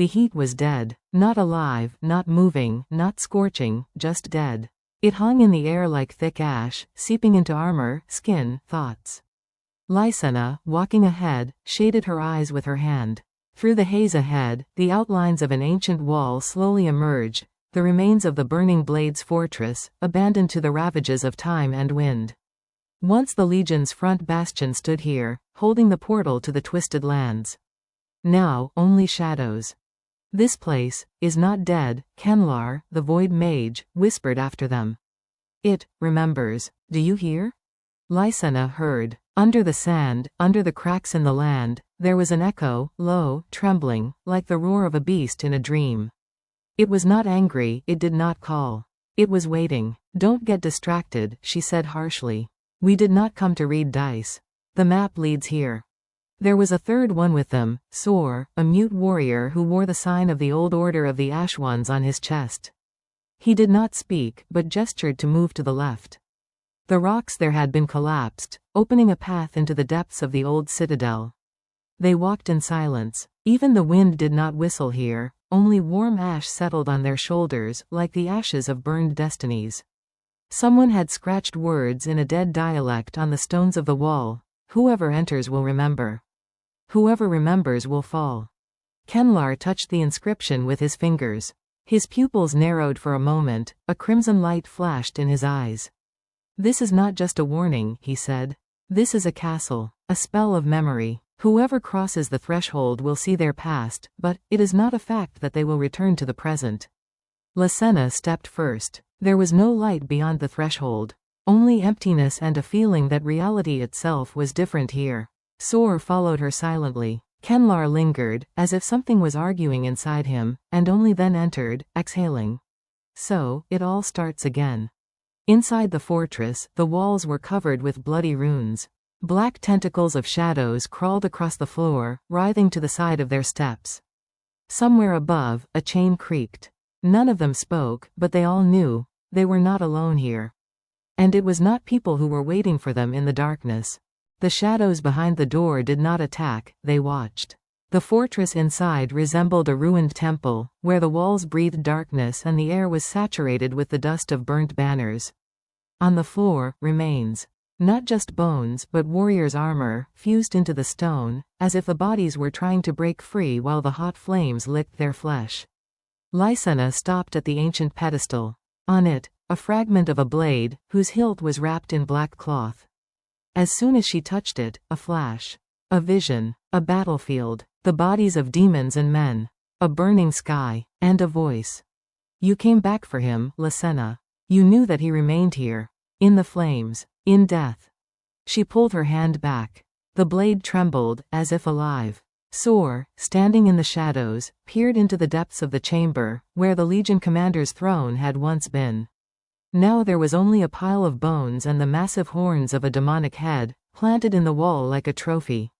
The heat was dead. Not alive, not moving, not scorching, just dead. It hung in the air like thick ash, seeping into armor, skin, thoughts. Lysena, walking ahead, shaded her eyes with her hand. Through the haze ahead, the outlines of an ancient wall slowly emerged, the remains of the Burning Blades fortress, abandoned to the ravages of time and wind. Once the Legion's front bastion stood here, holding the portal to the Twisted Lands. Now, only shadows. This place is not dead, Kenlar, the Void Mage, whispered after them. It remembers. Do you hear? Lysena heard. Under the sand, under the cracks in the land, there was an echo, low, trembling, like the roar of a beast in a dream. It was not angry, it did not call. It was waiting. Don't get distracted, she said harshly. We did not come to read dice. The map leads here. There was a third one with them, Sor, a mute warrior who wore the sign of the Old Order of the Ash Ones on his chest. He did not speak, but gestured to move to the left. The rocks there had been collapsed, opening a path into the depths of the old citadel. They walked in silence. Even the wind did not whistle here, only warm ash settled on their shoulders, like the ashes of burned destinies. Someone had scratched words in a dead dialect on the stones of the wall. Whoever enters will remember. Whoever remembers will fall. Kenlar touched the inscription with his fingers. His pupils narrowed for a moment, a crimson light flashed in his eyes. This is not just a warning, he said. This is a castle, a spell of memory. Whoever crosses the threshold will see their past, but it is not a fact that they will return to the present. Lysena stepped first. There was no light beyond the threshold. Only emptiness and a feeling that reality itself was different here. Sor followed her silently. Kenlar lingered, as if something was arguing inside him, and only then entered, exhaling. So, it all starts again. Inside the fortress, the walls were covered with bloody runes. Black tentacles of shadows crawled across the floor, writhing to the side of their steps. Somewhere above, a chain creaked. None of them spoke, but they all knew. They were not alone here. And it was not people who were waiting for them in the darkness. The shadows behind the door did not attack, they watched. The fortress inside resembled a ruined temple, where the walls breathed darkness and the air was saturated with the dust of burnt banners. On the floor, remains. Not just bones, but warriors' armor, fused into the stone, as if the bodies were trying to break free while the hot flames licked their flesh. Lysena stopped at the ancient pedestal. On it, a fragment of a blade, whose hilt was wrapped in black cloth. As soon as she touched it, a flash. A vision. A battlefield. The bodies of demons and men. A burning sky. And a voice. You came back for him, Lysena. You knew that he remained here. In the flames. In death. She pulled her hand back. The blade trembled, as if alive. Sor, standing in the shadows, peered into the depths of the chamber, where the Legion commander's throne had once been. Now there was only a pile of bones and the massive horns of a demonic head, planted in the wall like a trophy.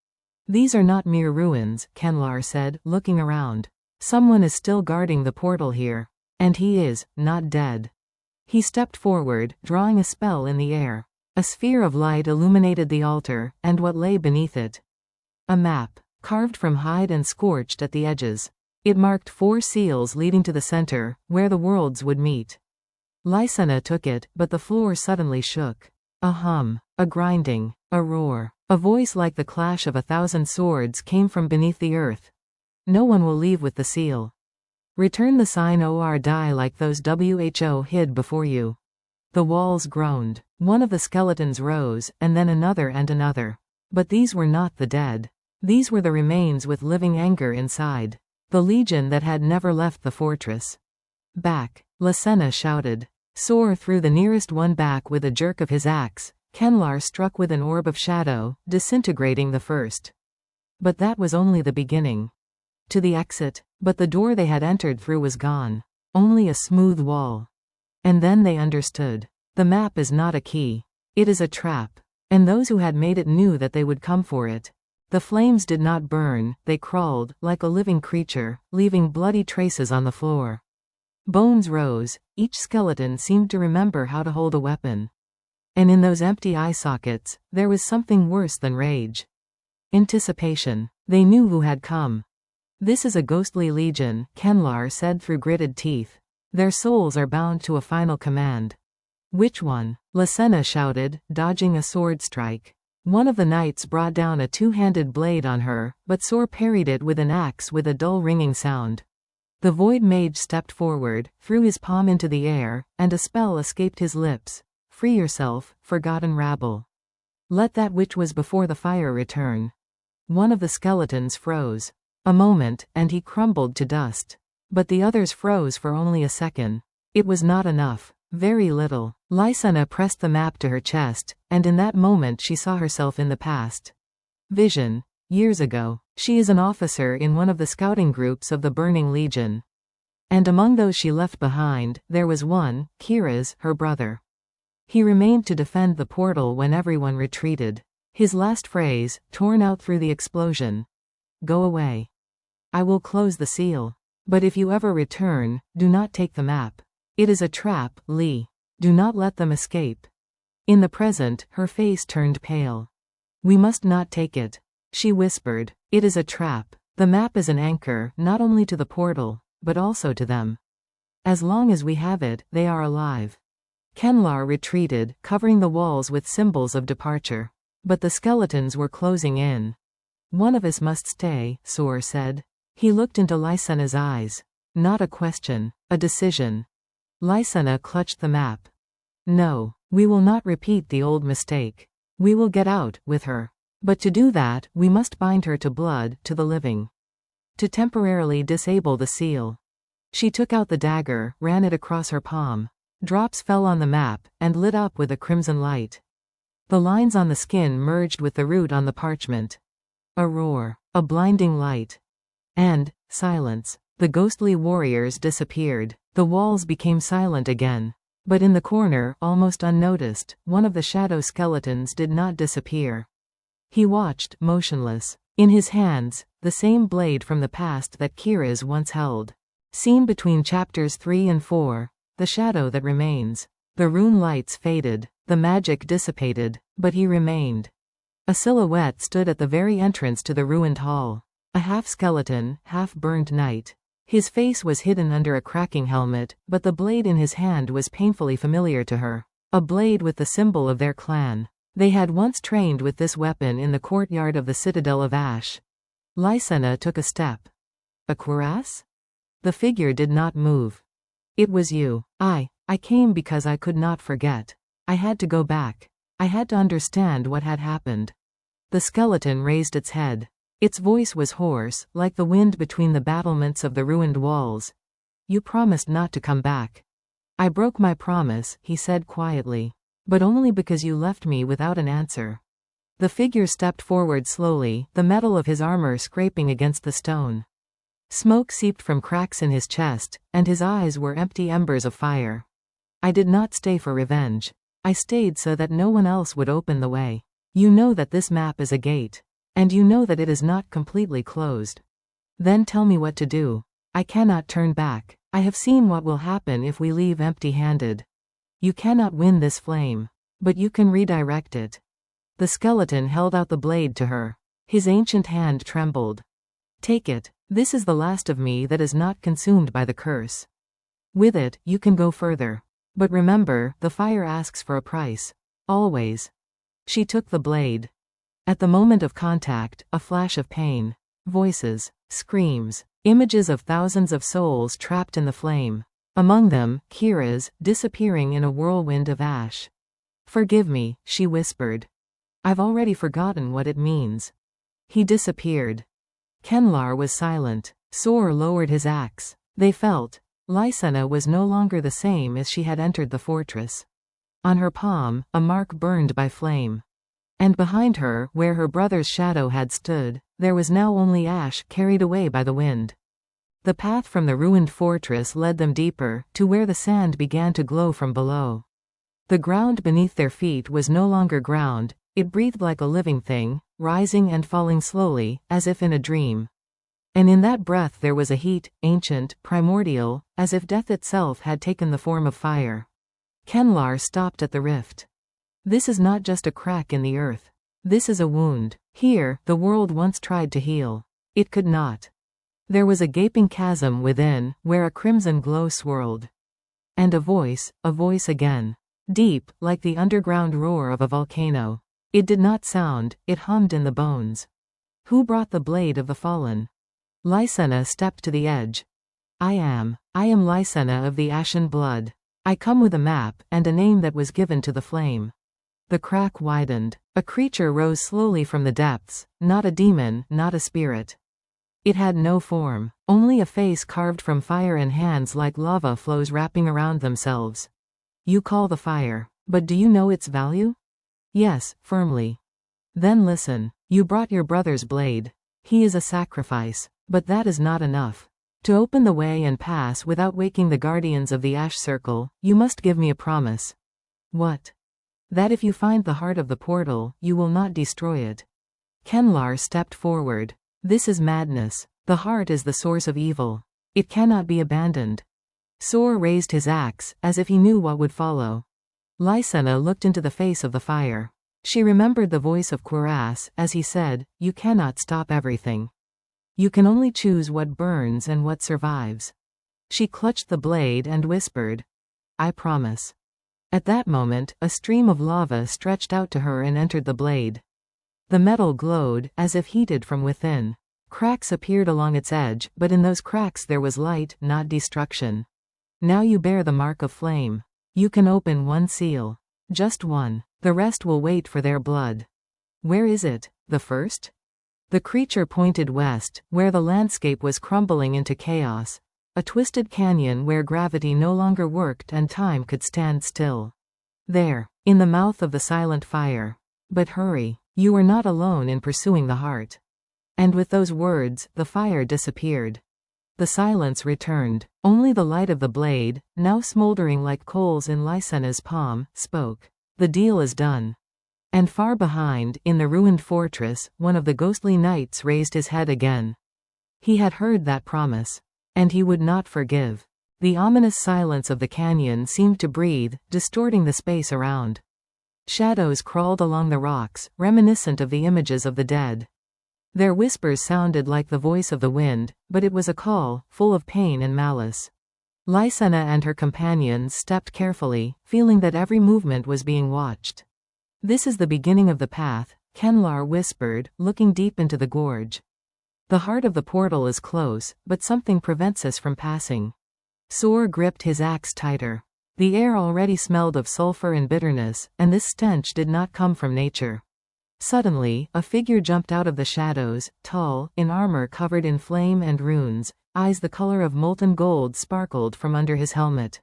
These are not mere ruins, Kenlar said, looking around. Someone is still guarding the portal here. And he is not dead. He stepped forward, drawing a spell in the air. A sphere of light illuminated the altar, and what lay beneath it. A map, carved from hide and scorched at the edges. It marked 4 seals leading to the center, where the worlds would meet. Lysena took it, but the floor suddenly shook. A hum, a grinding, a roar. A voice like the clash of 1,000 swords came from beneath the earth. No one will leave with the seal. Return the sign or die like those who hid before you. The walls groaned. One of the skeletons rose, and then another and another. But these were not the dead. These were the remains with living anger inside. The Legion that had never left the fortress. Back, Lysena shouted. Sor threw the nearest one back with a jerk of his axe. Kenlar struck with an orb of shadow, disintegrating the first. But that was only the beginning. To the exit, but the door they had entered through was gone. Only a smooth wall. And then they understood. The map is not a key. It is a trap. And those who had made it knew that they would come for it. The flames did not burn, they crawled, like a living creature, leaving bloody traces on the floor. Bones rose, each skeleton seemed to remember how to hold a weapon. And in those empty eye sockets, there was something worse than rage. Anticipation. They knew who had come. This is a ghostly legion, Kenlar said through gritted teeth. Their souls are bound to a final command. Which one? Lysena shouted, dodging a sword strike. One of the knights brought down a two-handed blade on her, but Sor parried it with an axe with a dull ringing sound. The Void Mage stepped forward, threw his palm into the air, and a spell escaped his lips. Free yourself, forgotten rabble. Let that which was before the fire return. One of the skeletons froze. A moment, and he crumbled to dust. But the others froze for only a second. It was not enough. Very little. Lysena pressed the map to her chest, and in that moment she saw herself in the past. Vision. Years ago. She is an officer in one of the scouting groups of the Burning Legion. And among those she left behind, there was one, Kiraz, her brother. He remained to defend the portal when everyone retreated. His last phrase, torn out through the explosion. Go away. I will close the seal. But if you ever return, do not take the map. It is a trap, Lee. Do not let them escape. In the present, her face turned pale. We must not take it. She whispered. It is a trap. The map is an anchor, not only to the portal, but also to them. As long as we have it, they are alive. Kenlar retreated, covering the walls with symbols of departure. But the skeletons were closing in. One of us must stay, Sor said. He looked into Lysena's eyes. Not a question, a decision. Lysena clutched the map. No, we will not repeat the old mistake. We will get out, with her. But to do that, we must bind her to blood, to the living. To temporarily disable the seal. She took out the dagger, ran it across her palm. Drops fell on the map, and lit up with a crimson light. The lines on the skin merged with the root on the parchment. A roar. A blinding light. And, silence. The ghostly warriors disappeared. The walls became silent again. But in the corner, almost unnoticed, one of the shadow skeletons did not disappear. He watched, motionless. In his hands, the same blade from the past that Kiraz once held. Seen between chapters 3 and 4, the shadow that remains. The rune lights faded, the magic dissipated, but he remained. A silhouette stood at the very entrance to the ruined hall. A half-skeleton, half-burned knight. His face was hidden under a cracking helmet, but the blade in his hand was painfully familiar to her. A blade with the symbol of their clan. They had once trained with this weapon in the courtyard of the Citadel of Ash. Lysena took a step. A cuirass? The figure did not move. It was you. I came because I could not forget. I had to go back. I had to understand what had happened. The skeleton raised its head. Its voice was hoarse, like the wind between the battlements of the ruined walls. You promised not to come back. I broke my promise, he said quietly. But only because you left me without an answer. The figure stepped forward slowly, the metal of his armor scraping against the stone. Smoke seeped from cracks in his chest, and his eyes were empty embers of fire. I did not stay for revenge. I stayed so that no one else would open the way. You know that this map is a gate. And you know that it is not completely closed. Then tell me what to do. I cannot turn back. I have seen what will happen if we leave empty-handed. You cannot win this flame. But you can redirect it. The skeleton held out the blade to her. His ancient hand trembled. Take it. This is the last of me that is not consumed by the curse. With it, you can go further. But remember, the fire asks for a price. Always. She took the blade. At the moment of contact, a flash of pain. Voices. Screams. Images of thousands of souls trapped in the flame. Among them, Kiraz, disappearing in a whirlwind of ash. Forgive me, she whispered. I've already forgotten what it means. He disappeared. Kenlar was silent. Sor lowered his axe. They felt. Lysena was no longer the same as she had entered the fortress. On her palm, a mark burned by flame. And behind her, where her brother's shadow had stood, there was now only ash carried away by the wind. The path from the ruined fortress led them deeper, to where the sand began to glow from below. The ground beneath their feet was no longer ground, it breathed like a living thing, rising and falling slowly, as if in a dream. And in that breath there was a heat, ancient, primordial, as if death itself had taken the form of fire. Kenlar stopped at the rift. This is not just a crack in the earth. This is a wound. Here, the world once tried to heal. It could not. There was a gaping chasm within, where a crimson glow swirled. And a voice again. Deep, like the underground roar of a volcano. It did not sound, it hummed in the bones. Who brought the blade of the fallen? Lysena stepped to the edge. I am Lysena of the Ashen Blood. I come with a map, and a name that was given to the flame. The crack widened. A creature rose slowly from the depths, not a demon, not a spirit. It had no form, only a face carved from fire and hands like lava flows wrapping around themselves. You call the fire, but do you know its value? Yes, firmly. Then listen. You brought your brother's blade. He is a sacrifice, but that is not enough. To open the way and pass without waking the guardians of the Ash Circle, you must give me a promise. What? That if you find the heart of the portal, you will not destroy it. Kenlar stepped forward. This is madness. The heart is the source of evil. It cannot be abandoned. Soar raised his axe, as if he knew what would follow. Lysena looked into the face of the fire. She remembered the voice of Quras, as he said, you cannot stop everything. You can only choose what burns and what survives. She clutched the blade and whispered, I promise. At that moment, a stream of lava stretched out to her and entered the blade. The metal glowed, as if heated from within. Cracks appeared along its edge, but in those cracks there was light, not destruction. Now you bear the mark of flame. You can open one seal. Just one. The rest will wait for their blood. Where is it? The first? The creature pointed west, where the landscape was crumbling into chaos. A twisted canyon where gravity no longer worked and time could stand still. There, in the mouth of the silent fire. But hurry, you are not alone in pursuing the heart. And with those words, the fire disappeared. The silence returned. Only the light of the blade, now smoldering like coals in Lysena's palm, spoke. The deal is done. And far behind, in the ruined fortress, one of the ghostly knights raised his head again. He had heard that promise. And he would not forgive. The ominous silence of the canyon seemed to breathe, distorting the space around. Shadows crawled along the rocks, reminiscent of the images of the dead. Their whispers sounded like the voice of the wind, but it was a call, full of pain and malice. Lysena and her companions stepped carefully, feeling that every movement was being watched. This is the beginning of the path, Kenlar whispered, looking deep into the gorge. The heart of the portal is close, but something prevents us from passing. Soar gripped his axe tighter. The air already smelled of sulfur and bitterness, and this stench did not come from nature. Suddenly, a figure jumped out of the shadows, tall, in armor covered in flame and runes. Eyes the color of molten gold sparkled from under his helmet.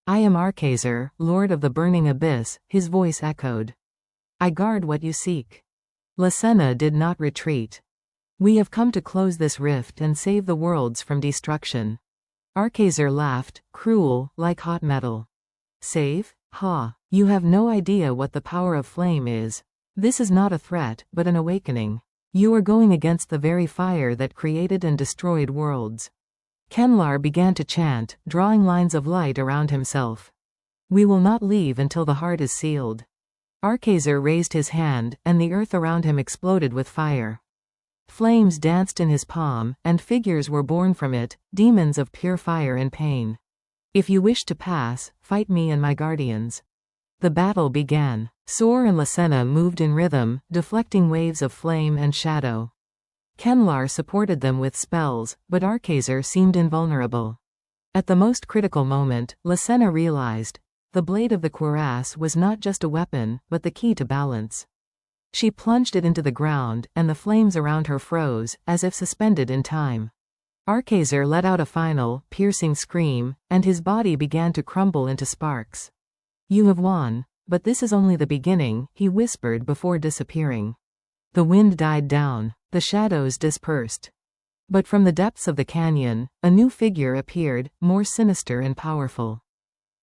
I am Arkazer, Lord of the Burning Abyss, his voice echoed. I guard what you seek. Lysena did not retreat. We have come to close this rift and save the worlds from destruction. Arkazer laughed, cruel, like hot metal. Save? Ha! You have no idea what the power of flame is. This is not a threat, but an awakening. You are going against the very fire that created and destroyed worlds. Kenlar began to chant, drawing lines of light around himself. We will not leave until the heart is sealed. Arkazer raised his hand, and the earth around him exploded with fire. Flames danced in his palm, and figures were born from it, demons of pure fire and pain. If you wish to pass, fight me and my guardians. The battle began. Soar and Lysena moved in rhythm, deflecting waves of flame and shadow. Kenlar supported them with spells, but Arkazer seemed invulnerable. At the most critical moment, Lysena realized, the blade of the cuirass was not just a weapon, but the key to balance. She plunged it into the ground, and the flames around her froze, as if suspended in time. Arkazer let out a final, piercing scream, and his body began to crumble into sparks. You have won, but this is only the beginning, he whispered before disappearing. The wind died down. The shadows dispersed. But from the depths of the canyon, a new figure appeared, more sinister and powerful.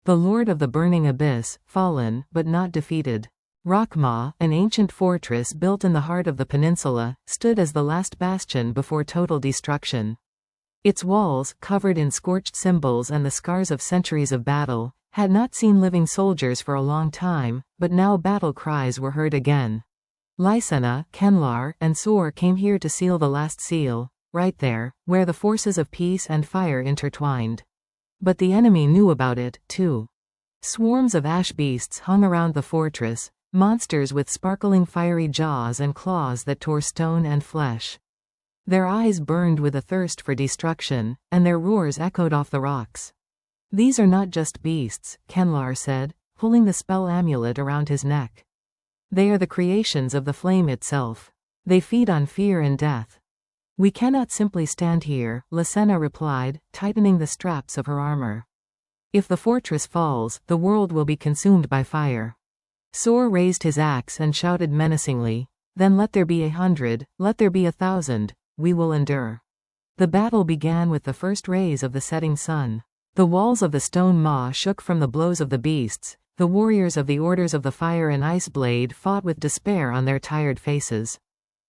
The Lord of the Burning Abyss, fallen, but not defeated. Rakhma, an ancient fortress built in the heart of the peninsula, stood as the last bastion before total destruction. Its walls, covered in scorched symbols and the scars of centuries of battle, had not seen living soldiers for a long time, but now battle cries were heard again. Lysena, Kenlar, and Soar came here to seal the last seal. right there, where the forces of peace and fire intertwined. But the enemy knew about it, too. Swarms of ash beasts hung around the fortress, monsters with sparkling fiery jaws and claws that tore stone and flesh. Their eyes burned with a thirst for destruction, and their roars echoed off the rocks. "These are not just beasts," Kenlar said, pulling the spell amulet around his neck. "They are the creations of the flame itself. They feed on fear and death." "We cannot simply stand here," Lassena replied, tightening the straps of her armor. "If the fortress falls, the world will be consumed by fire." Sor raised his axe and shouted menacingly, "Then let there be 100, let there be 1,000, we will endure." The battle began with the first rays of the setting sun. The walls of the stone maw shook from the blows of the beasts. The warriors of the Orders of the Fire and Ice Blade fought with despair on their tired faces.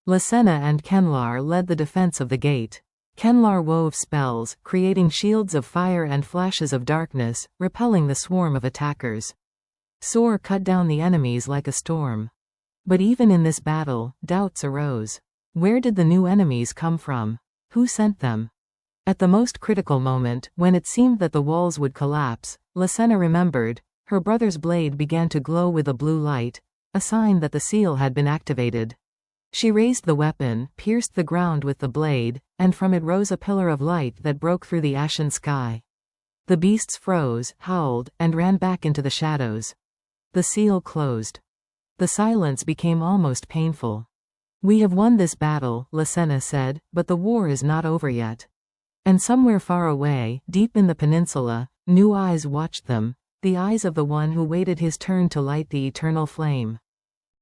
Lassena and Kenlar led the defense of the gate. Kenlar wove spells, creating shields of fire and flashes of darkness, repelling the swarm of attackers. Sor cut down the enemies like a storm. But even in this battle, doubts arose. Where did the new enemies come from? Who sent them? At the most critical moment, when it seemed that the walls would collapse, Lassena remembered. Her brother's blade began to glow with a blue light, a sign that the seal had been activated. She raised the weapon, pierced the ground with the blade, and from it rose a pillar of light that broke through the ashen sky. The beasts froze, howled, and ran back into the shadows. The seal closed. The silence became almost painful. "We have won this battle," Lassena said, "but the war is not over yet." And somewhere far away, deep in the peninsula, new eyes watched them, the eyes of the one who waited his turn to light the eternal flame.